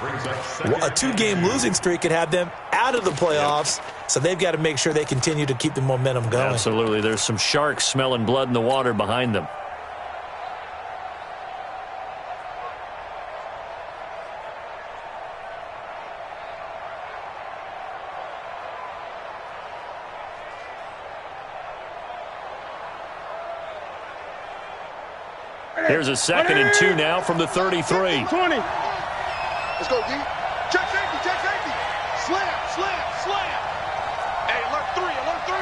A two-game losing streak could have them out of the playoffs, so they've got to make sure they continue to keep the momentum going. Absolutely. There's some sharks smelling blood in the water behind them. Here's a 2nd and 2 now from the 33. 20. Let's go, D. Check safety, check safety. Slam, slam, slam. Hey, alert 3, alert 3.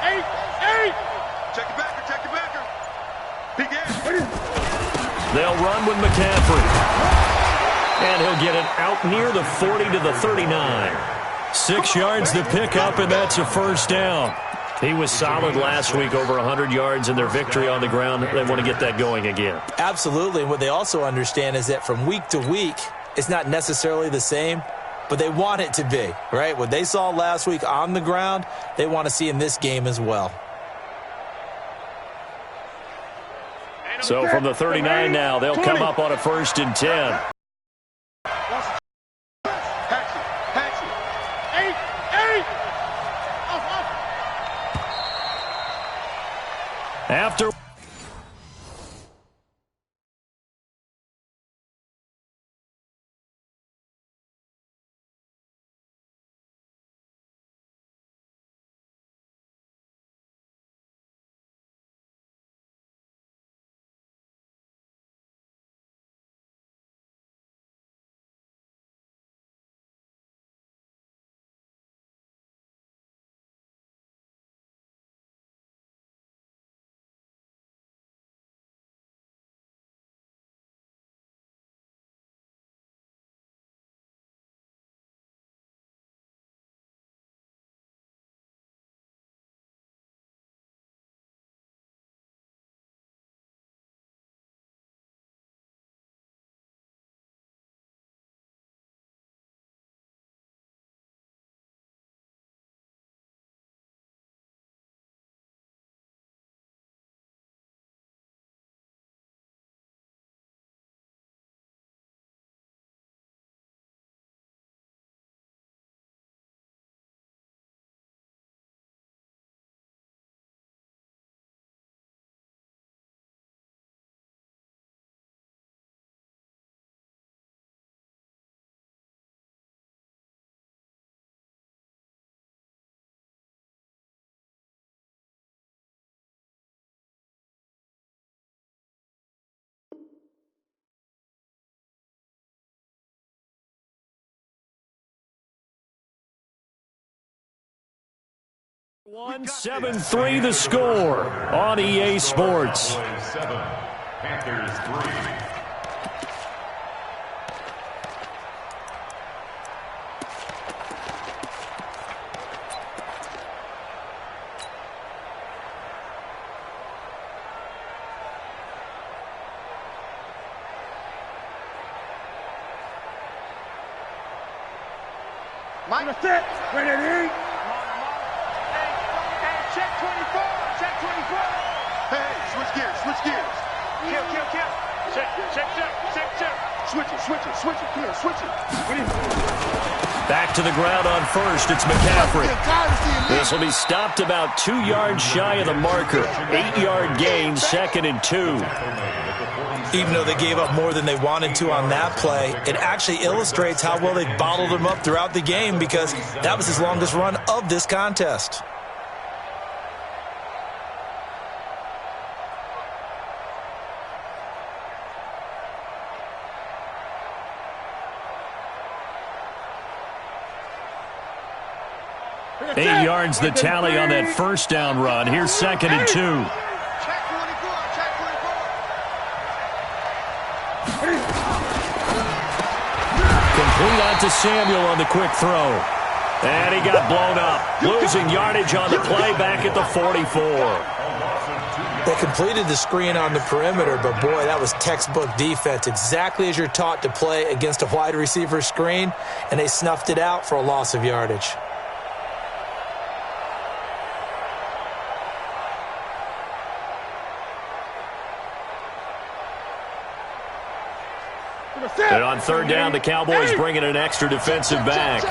Eight. Check your backer. Big air. They'll run with McCaffrey. And he'll get it out near the 40 to the 39. 6 yards to pick up, and that's a first down. He was solid last week, over 100 yards in their victory on the ground. They want to get that going again. Absolutely. And what they also understand is that from week to week, it's not necessarily the same, but they want it to be, right? What they saw last week on the ground, they want to see in this game as well. So from the 39 now, they'll come up on a 1st and 10. After One 7-3 the score on EA Sports. Panthers 3. Minus 10. Ready to eat. Check 24. Check 24. Hey, switch gears. Kill. Check. Switch it. Back to the ground on 1st. It's McCaffrey. This will be stopped about 2 yards shy of the marker. 8-yard gain, 2nd and 2. Even though they gave up more than they wanted to on that play, it actually illustrates how well they bottled him up throughout the game, because that was his longest run of this contest. Eight yards the tally on that first down run. Here's 2nd and 2. Complete out to Samuel on the quick throw. And he got blown up. Losing yardage on the play back at the 44. They completed the screen on the perimeter, but boy, that was textbook defense. Exactly as you're taught to play against a wide receiver screen, and they snuffed it out for a loss of yardage. And on third down, the Cowboys bring in an extra defensive back.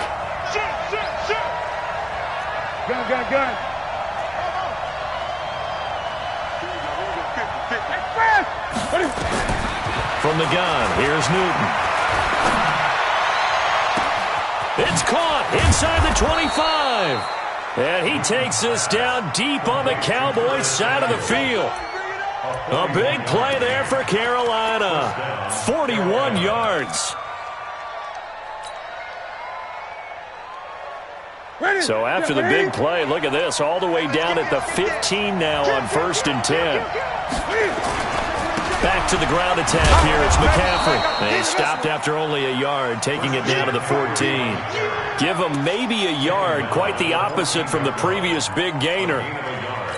Gun. From the gun, here's Newton. It's caught inside the 25. And he takes this down deep on the Cowboys' side of the field. A big play there for Carolina. 41 yards. So after the big play, look at this, all the way down at the 15 now on 1st and 10. Back to the ground attack here. It's McCaffrey. They stopped after only a yard, taking it down to the 14. Give them maybe a yard, quite the opposite from the previous big gainer.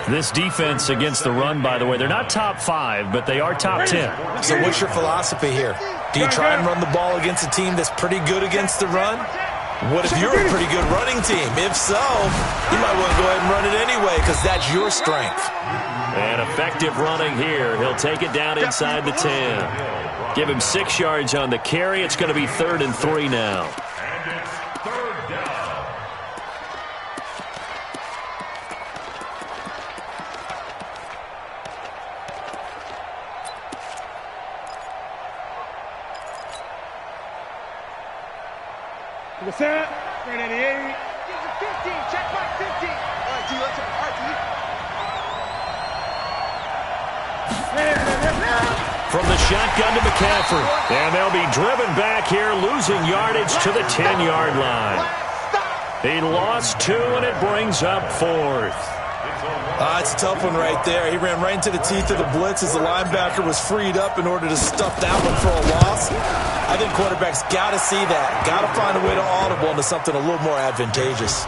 This defense against the run, by the way, they're not top 5, but they are top 10. So what's your philosophy here? Do you try and run the ball against a team that's pretty good against the run? What if you're a pretty good running team? If so, you might want to go ahead and run it anyway because that's your strength. And effective running here. He'll take it down inside the 10. Give him 6 yards on the carry. It's going to be 3rd and 3 now. And it's 3rd down. The set. Right at the 8. Gives it 15. Check back 15. All right, T. Let's go. All right, T. From the shotgun to McCaffrey. And they'll be driven back here, losing yardage to the 10-yard line. He lost 2, and it brings up 4th. It's a tough one right there. He ran right into the teeth of the blitz as the linebacker was freed up in order to stuff that one for a loss. I think quarterbacks got to see that. Got to find a way to audible into something a little more advantageous.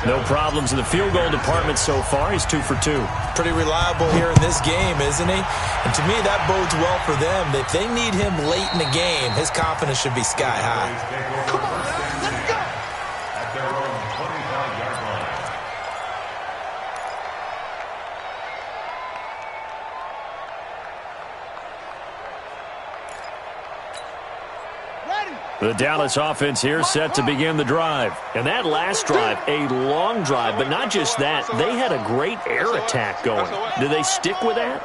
No problems in the field goal department so far. He's 2 for 2. Pretty reliable here in this game, isn't he? And to me, that bodes well for them. If they need him late in the game, his confidence should be sky high. Come on, let's go. At their own 25-yard line. The Dallas offense here set to begin the drive. And that last drive, a long drive, but not just that. They had a great air attack going. Do they stick with that?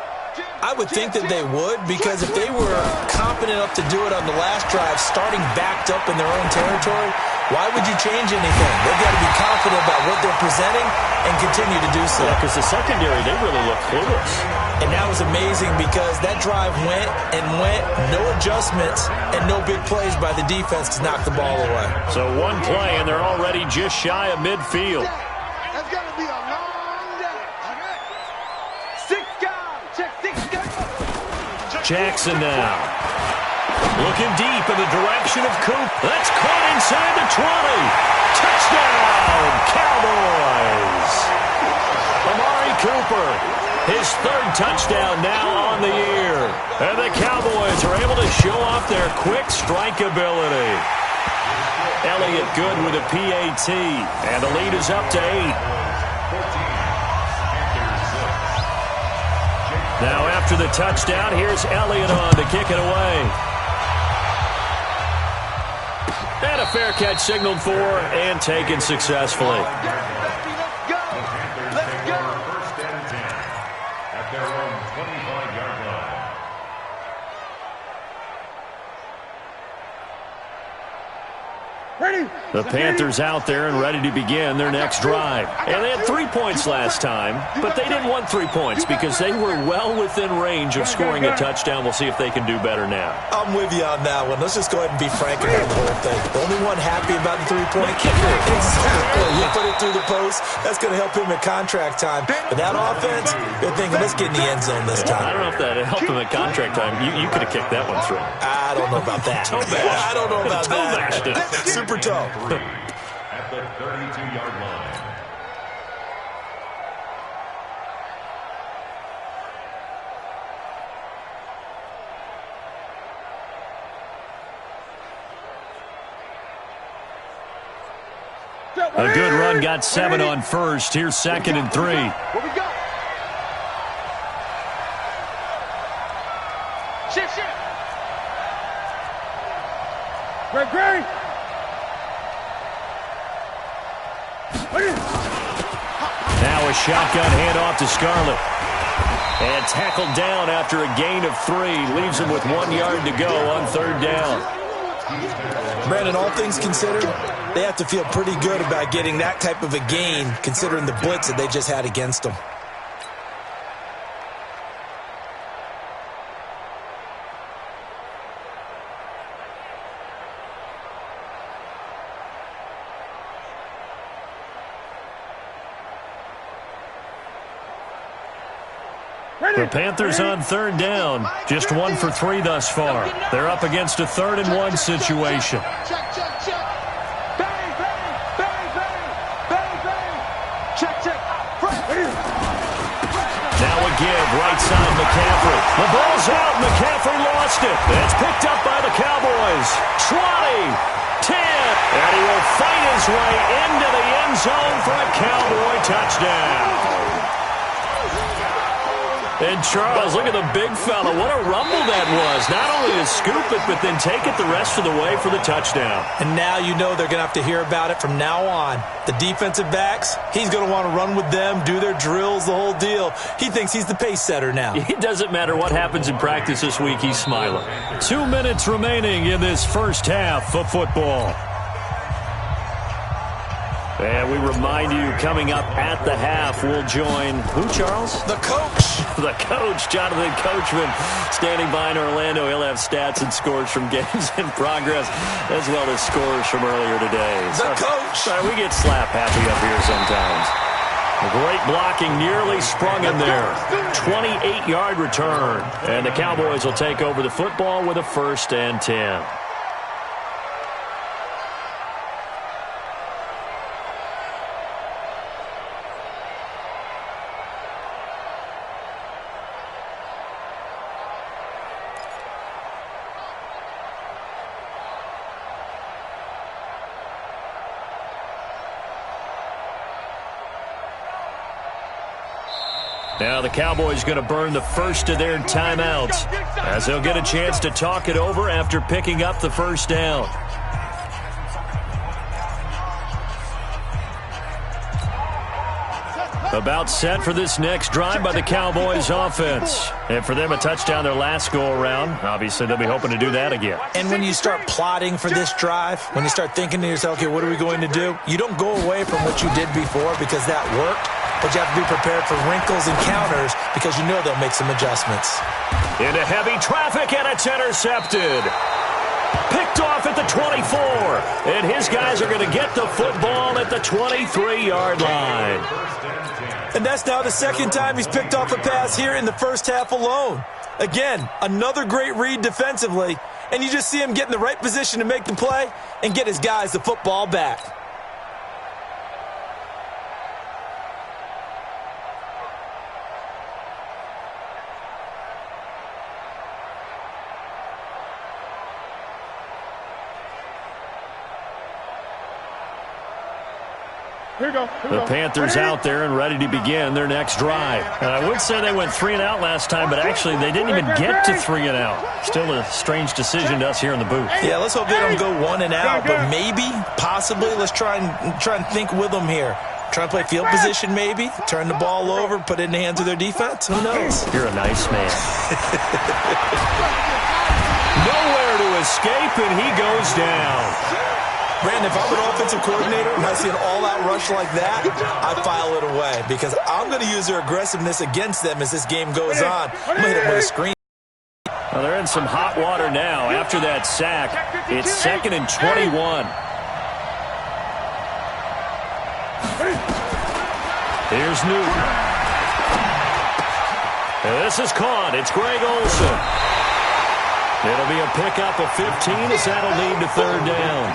I would think that they would, because if they were confident enough to do it on the last drive, starting backed up in their own territory, why would you change anything? They've got to be confident about what they're presenting and continue to do so. Yeah, because the secondary, they really look clueless. And that was amazing because that drive went, no adjustments, and no big plays by the defense to knock the ball away. So one play, and they're already just shy of midfield. That's going to be a long day. Okay. 6 guys. Check 6 guys. Jackson now. Looking deep in the direction of Coop. That's caught inside the 20. Touchdown, Cowboys. Amari Cooper, his 3rd touchdown now on the year. And the Cowboys are able to show off their quick strike ability. Elliott good with a PAT. And the lead is up to 8. Now after the touchdown, here's Elliott on to kick it away. And a fair catch signaled for and taken successfully. Let's go. Let's go. 1st and 10 at their own 25-yard line. Ready. The Panthers out there and ready to begin their next drive. And they had 3 points last time, but they didn't want 3 points because they were well within range of scoring a touchdown. We'll see if they can do better now. I'm with you on that one. Let's just go ahead and be frank about the whole thing. The only one happy about the 3-point kicker. Exactly. You put it through the post. That's going to help him at contract time. But that offense, they're thinking, let's get in the end zone this time. I don't know if that helped him at contract time. You could have kicked that one through. I don't know about that. I don't know about that. Super toe. At the 32-yard line. A good run got 7 on 1st. Here's 2nd and 3. What we got? Shift. Now a shotgun handoff to Scarlett. And tackled down after a gain of 3. Leaves him with 1 yard to go on 3rd down. Brandon, all things considered, they have to feel pretty good about getting that type of a gain considering the blitz that they just had against them. The Panthers on 3rd down. Just 1 for 3 thus far. They're up against a 3rd and 1 situation. Check, check, check. Bang, bang, bang, bang, bang, bang. Check, check. Now a give, right side McCaffrey. The ball's out. McCaffrey lost it. It's picked up by the Cowboys. 20, 10, and he will fight his way into the end zone for a Cowboy touchdown. And Charles, look at the big fella. What a rumble that was. Not only to scoop it, but then take it the rest of the way for the touchdown. And now you know they're going to have to hear about it from now on. The defensive backs, he's going to want to run with them, do their drills, the whole deal. He thinks he's the pace setter now. It doesn't matter what happens in practice this week, he's smiling. 2 minutes remaining in this first half of football. And we remind you, coming up at the half, we'll join who, Charles? The coach. The coach, Jonathan Coachman, standing by in Orlando. He'll have stats and scores from games in progress, as well as scores from earlier today. The coach. Sorry, we get slap happy up here sometimes. A great blocking, nearly sprung in there. 28-yard return. And the Cowboys will take over the football with a 1st and 10. Now the Cowboys going to burn the first of their timeouts as they'll get a chance to talk it over after picking up the 1st down. About set for this next drive by the Cowboys offense. And for them, a touchdown their last go-around. Obviously, they'll be hoping to do that again. And when you start plotting for this drive, when you start thinking to yourself, okay, what are we going to do? You don't go away from what you did before because that worked. But you have to be prepared for wrinkles and counters because you know they'll make some adjustments. Into heavy traffic, and it's intercepted. Picked off at the 24. And his guys are going to get the football at the 23-yard line. And that's now the 2nd time he's picked off a pass here in the first half alone. Again, another great read defensively. And you just see him get in the right position to make the play and get his guys the football back. The Panthers out there and ready to begin their next drive. And I would say they went 3 and out last time, but actually they didn't even get to 3 and out. Still a strange decision to us here in the booth. Yeah, let's hope they don't go 1 and out, but maybe, possibly, let's try and think with them here. Try and play field position maybe, turn the ball over, put it in the hands of their defense. Who knows? You're a nice man. Nowhere to escape, and he goes down. Brandon, if I'm an offensive coordinator and I see an all-out rush like that, I file it away because I'm going to use their aggressiveness against them as this game goes on. I'm going to hit them with a screen. Well, they're in some hot water now after that sack. It's 2nd and 21. Here's Newton. This is caught. It's Greg Olsen. It'll be a pickup of 15 as that'll lead to 3rd down.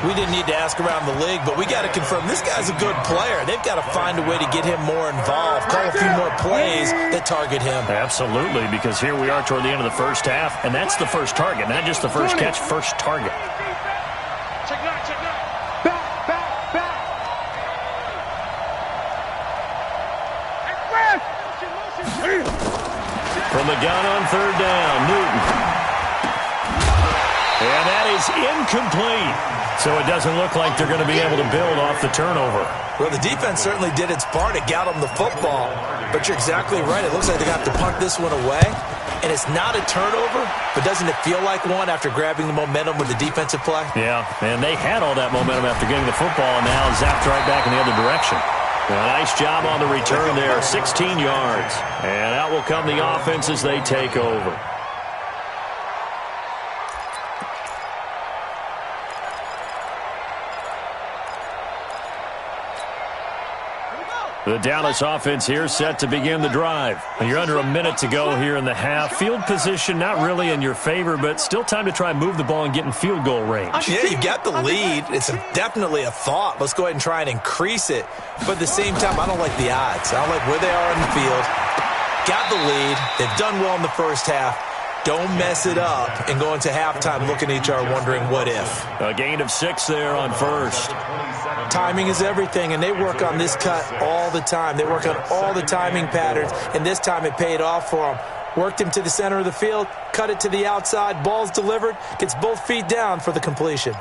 We didn't need to ask around the league, but we got to confirm this guy's a good player. They've got to find a way to get him more involved, call a few more plays that target him. Absolutely, because here we are toward the end of the first half, and that's the first target, not just the first catch, first target. Check it out, check it out. Back. From the gun on 3rd down, Newton. And that is is incomplete. So it doesn't look like they're going to be able to build off the turnover. Well, the defense certainly did its part to get them the football, but you're exactly right. It looks like they're going to have to punt this one away, and it's not a turnover, but doesn't it feel like one after grabbing the momentum with the defensive play? Yeah, and they had all that momentum after getting the football, and now zapped right back in the other direction. A nice job on the return there, 16 yards. And out will come the offense as they take over. The Dallas offense here set to begin the drive. You're under a minute to go here in the half. Field position not really in your favor, but still time to try and move the ball and get in field goal range. Yeah, you got the lead. It's definitely a thought. Let's go ahead and try and increase it. But at the same time, I don't like the odds. I don't like where they are in the field. Got the lead. They've done well in the first half. Don't mess it up and go into halftime looking at each other wondering what if. A gain of 6 there on first. Timing is everything, and they work on this cut all the time. They work on all the timing patterns, and this time it paid off for them. Worked him to the center of the field, cut it to the outside, ball's delivered, gets both feet down for the completion.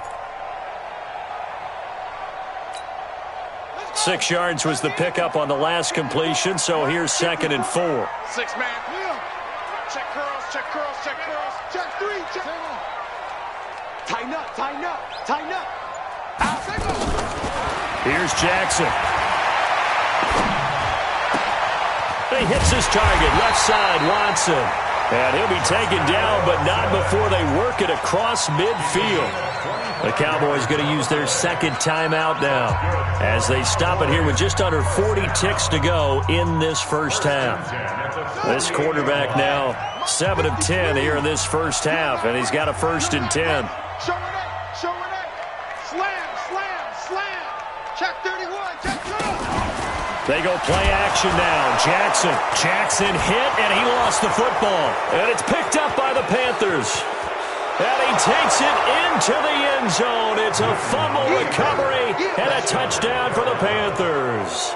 6 yards was the pickup on the last completion, so here's 2nd and 4. 6 man. Check curls, check curls, check curls. Check 3, check. Tighten up, tighten up, tighten up. Out. Here's Jackson. He hits his target, left side, Watson. And he'll be taken down, but not before they work it across midfield. The Cowboys going to use their 2nd timeout now as they stop it here with just under 40 ticks to go in this first half. This quarterback now 7 of 10 here in this first half, and he's got a 1st and 10. Show it. Slam, slam, slam. Check 31, check 2. They go play action now. Jackson hit, and he lost the football. And it's picked up by the Panthers. And he takes it into the end zone. It's a fumble recovery and a touchdown for the Panthers.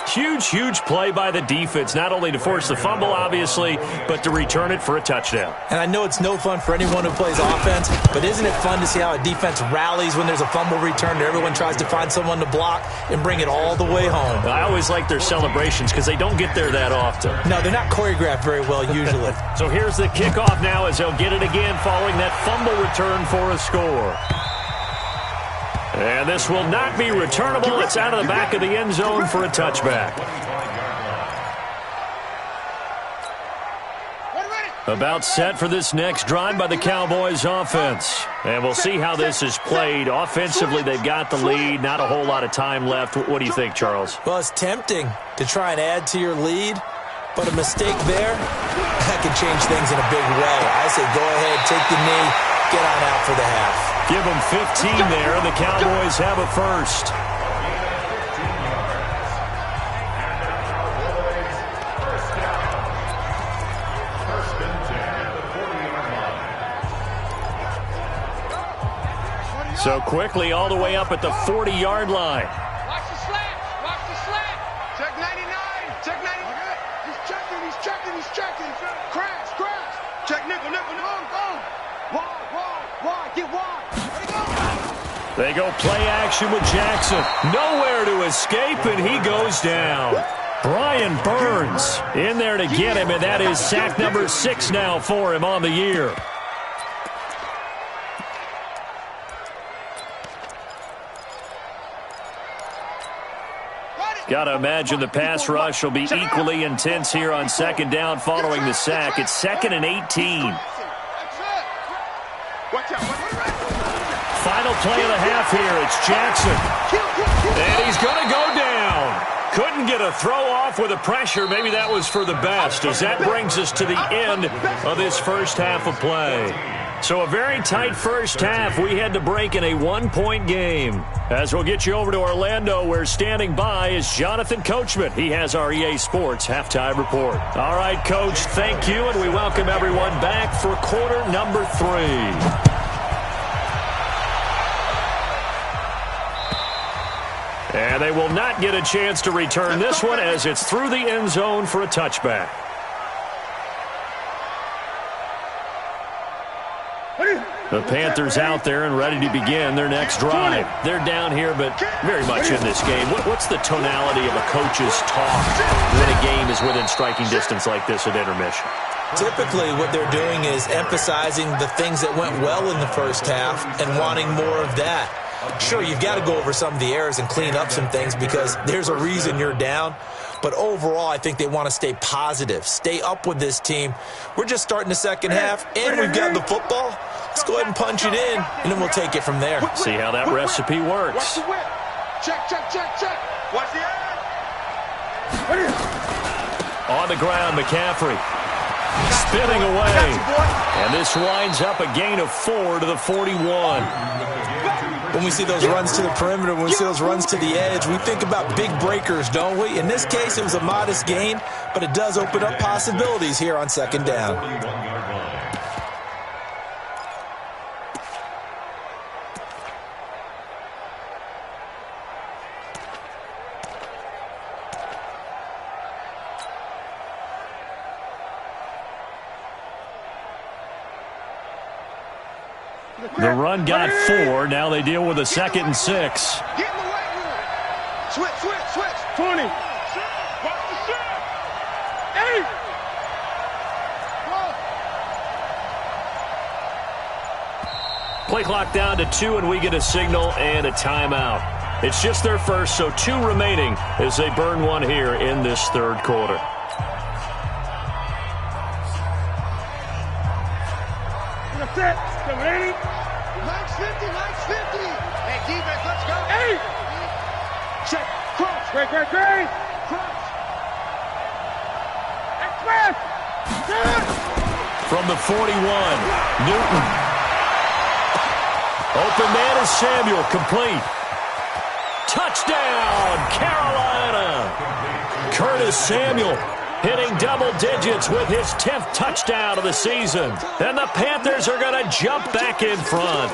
Huge play by the defense, not only to force the fumble, obviously, but to return it for a touchdown. And I know it's no fun for anyone who plays offense, but isn't it fun to see how a defense rallies when there's a fumble return and everyone tries to find someone to block and bring it all the way home? I always like their celebrations because they don't get there that often. No, they're not choreographed very well usually. So here's the kickoff now as they'll get it again following that fumble return for a score. And this will not be returnable. It's out of the back of the end zone for a touchback. About set for this next drive by the Cowboys offense. And we'll see how this is played. Offensively, they've got the lead. Not a whole lot of time left. What do you think, Charles? Well, it's tempting to try and add to your lead, but a mistake there, that can change things in a big way. I say go ahead, take the knee, get on out for the half. Give them 15 there, and the Cowboys have a 1st. So quickly all the way up at the 40-yard line. Watch the slant. Watch the slant. Check 99. Check 99. He's checking. Crash. Check nickel. Wide. Get wide. They go play action with Jackson. Nowhere to escape, and he goes down. Brian Burns in there to get him, and that is sack number 6 now for him on the year. Got to imagine the pass rush will be equally intense here on 2nd down following the sack. It's 2nd and 18. Final play of the half here. It's Jackson. And he's going to go down. Couldn't get a throw off with the pressure. Maybe that was for the best, as that brings us to the end of this first half of play. So a very tight first half. We had to break in a 1-point game. As we'll get you over to Orlando, where standing by is Jonathan Coachman. He has our EA Sports halftime report. All right, Coach, thank you, and we welcome everyone back for quarter number 3. And they will not get a chance to return this one as it's through the end zone for a touchback. The Panthers out there and ready to begin their next drive. They're down here, but very much in this game. What's the tonality of a coach's talk when a game is within striking distance like this at intermission? Typically, what they're doing is emphasizing the things that went well in the first half and wanting more of that. Sure, you've got to go over some of the errors and clean up some things because there's a reason you're down. But overall, I think they want to stay positive, stay up with this team. We're just starting the second half, and we've got the football. Let's go ahead and punch it in, and then we'll take it from there. See how that recipe works. Watch the whip. Check, check, check, check. Watch the end. On the ground, McCaffrey. Spinning away. And this winds up a gain of 4 to the 41. When we see those runs to the perimeter, when we see those runs to the edge, we think about big breakers, don't we? In this case, it was a modest gain, but it does open up possibilities here on second down. The run got 4. Now they deal with a 2nd and 6. Get in the weight room. Switch, switch, switch. 20. Watch the shot. 8. Play clock down to 2, and we get a signal and a timeout. It's just their first, so 2 remaining as they burn one here in this third quarter. Set. Ready? Max 50, Max 50. Hey, defense, let's go. 8. Check. Cross. Great, great, great. Cross. Express. From the 41, Newton. Open man is Samuel, complete. Touchdown, Carolina. Curtis Samuel hitting double digits with his 10th touchdown of the season. And the Panthers are going to jump back in front.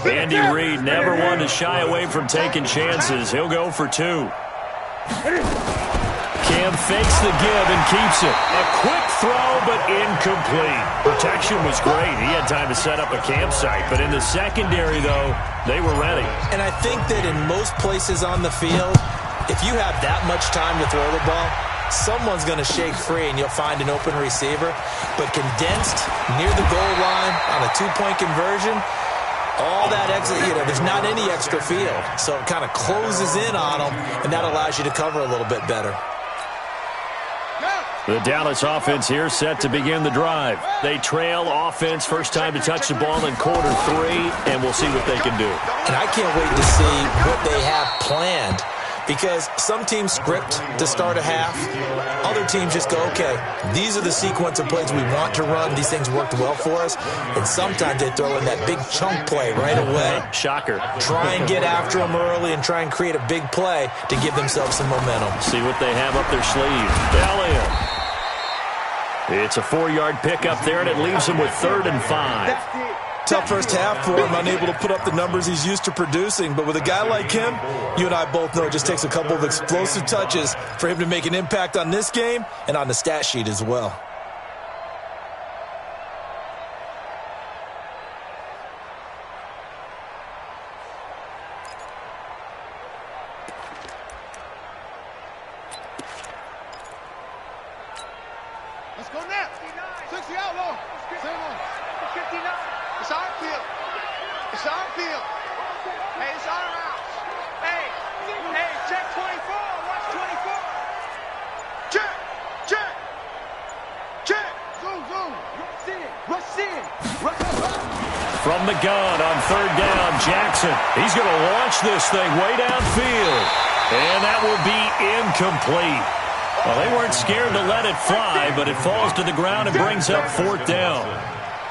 Andy Reid never one to shy away from taking chances. He'll go for 2. Cam fakes the give and keeps it. A quick throw, but incomplete. Protection was great. He had time to set up a campsite. But in the secondary, though, they were ready. And I think that in most places on the field, if you have that much time to throw the ball, someone's going to shake free and you'll find an open receiver. But condensed near the goal line on a 2-point conversion, all that extra, there's not any extra field. So it kind of closes in on them, and that allows you to cover a little bit better. The Dallas offense here set to begin the drive. They trail offense, first time to touch the ball in quarter 3, and we'll see what they can do. And I can't wait to see what they have planned, because some teams script to start a half. Other teams just go, okay, these are the sequence of plays we want to run. These things worked well for us. And sometimes they throw in that big chunk play right away. Shocker. Try and get after them early and try and create a big play to give themselves some momentum. See what they have up their sleeve. Elliott. It's a 4-yard pickup there, and it leaves him with 3rd and 5. Tough first half for him, unable to put up the numbers he's used to producing. But with a guy like him, you and I both know it just takes a couple of explosive touches for him to make an impact on this game and on the stat sheet as well. Let's go next. 60 outlaw. 59. It's our field. It's our field. Hey, it's our house. Hey, check 24. Watch 24. Check. Zoom. Rush in. From the gun on 3rd down, Jackson. He's going to launch this thing way downfield. And that will be incomplete. Well, they weren't scared to let it fly, but it falls to the ground and brings up 4th down.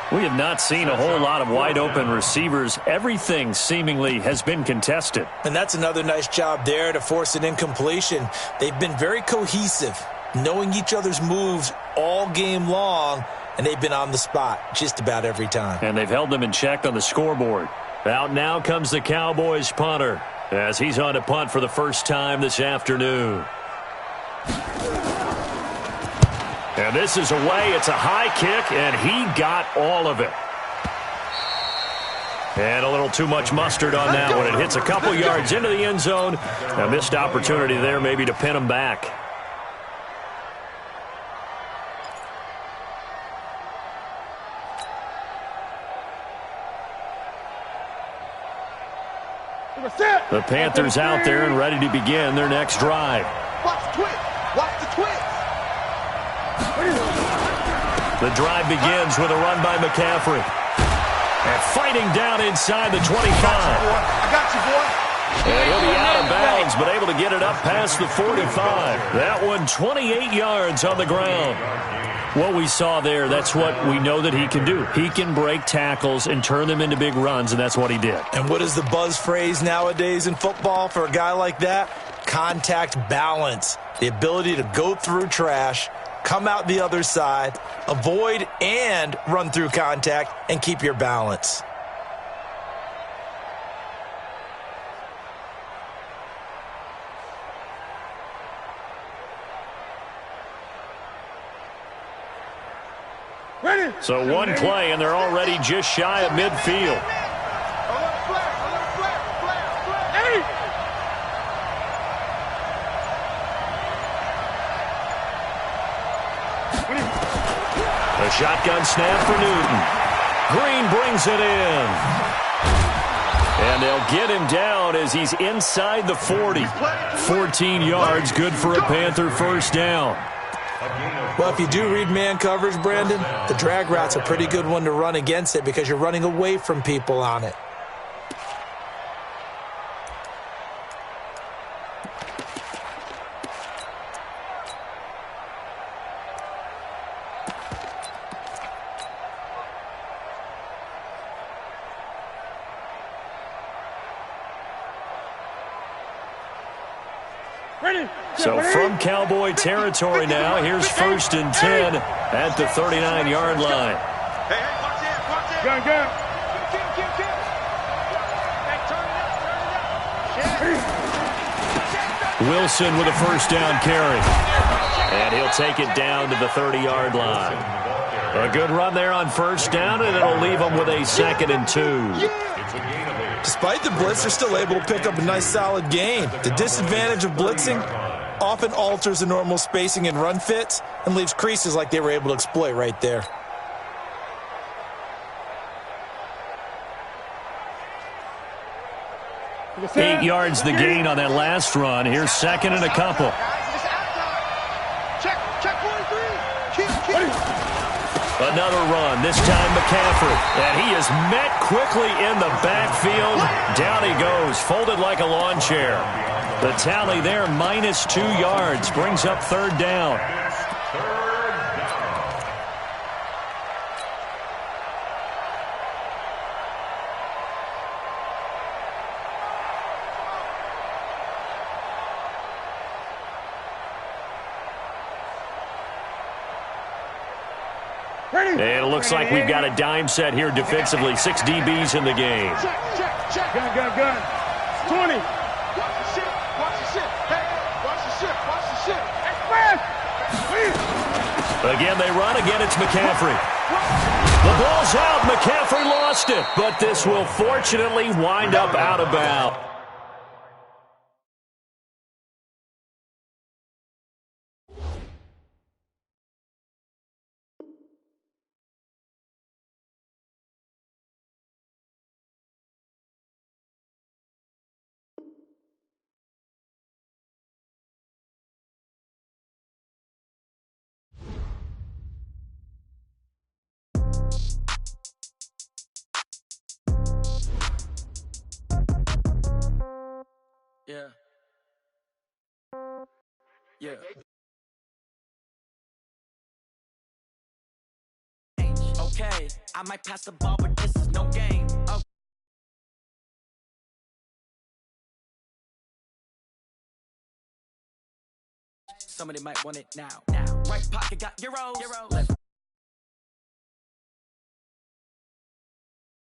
We have not seen a whole lot of wide-open receivers. Everything seemingly has been contested. And that's another nice job there to force an incompletion. They've been very cohesive, knowing each other's moves all game long, and they've been on the spot just about every time. And they've held them in check on the scoreboard. Out now comes the Cowboys punter as he's on to punt for the first time this afternoon. And this is away. It's a high kick, and he got all of it. And a little too much mustard on that one. It hits a couple yards into the end zone. A missed opportunity there maybe to pin him back. The Panthers out there and ready to begin their next drive. Watch the twist. Watch the twist. The drive begins with a run by McCaffrey. And fighting down inside the 25. I got you, boy. And he'll be out of bounds, but able to get it up past the 45. That one 28 yards on the ground. What we saw there, that's what we know that he can do. He can break tackles and turn them into big runs, and that's what he did. And what is the buzz phrase nowadays in football for a guy like that? Contact balance. The ability to go through trash, come out the other side, avoid and run through contact, and keep your balance. So one play, and they're already just shy of midfield. A shotgun snap for Newton. Green brings it in. And they'll get him down as he's inside the 40. 14 yards, good for a Panther first down. Well, if you do read man coverage, Brandon, the drag route's a pretty good one to run against it because you're running away from people on it. So from Cowboy territory now, here's 1st and 10 at the 39-yard line. Hey, watch it, watch it. Gun. Wilson with a first down carry. And he'll take it down to the 30-yard line. A good run there on first down, and it'll leave them with a 2nd and 2. Despite the blitz, they're still able to pick up a nice, solid gain. The disadvantage of blitzing often alters the normal spacing and run fits and leaves creases like they were able to exploit right there. Eight yards the gain on that last run. Here's 2nd and a couple. Check 43. Another run, this time McCaffrey. And he is met quickly in the backfield. Down he goes, folded like a lawn chair. The tally there, -2 yards, brings up 3rd down. And it looks like we've got a dime set here defensively. 6 DBs in the game. Check. Gun. 20. Watch the shit. Hey, watch the shit. Again, they run. Again, it's McCaffrey. The ball's out. McCaffrey lost it. But this will fortunately wind up out of bounds. Yeah. Okay, I might pass the ball, but this is no game. Oh. Somebody might want it now. Right pocket got euros. Left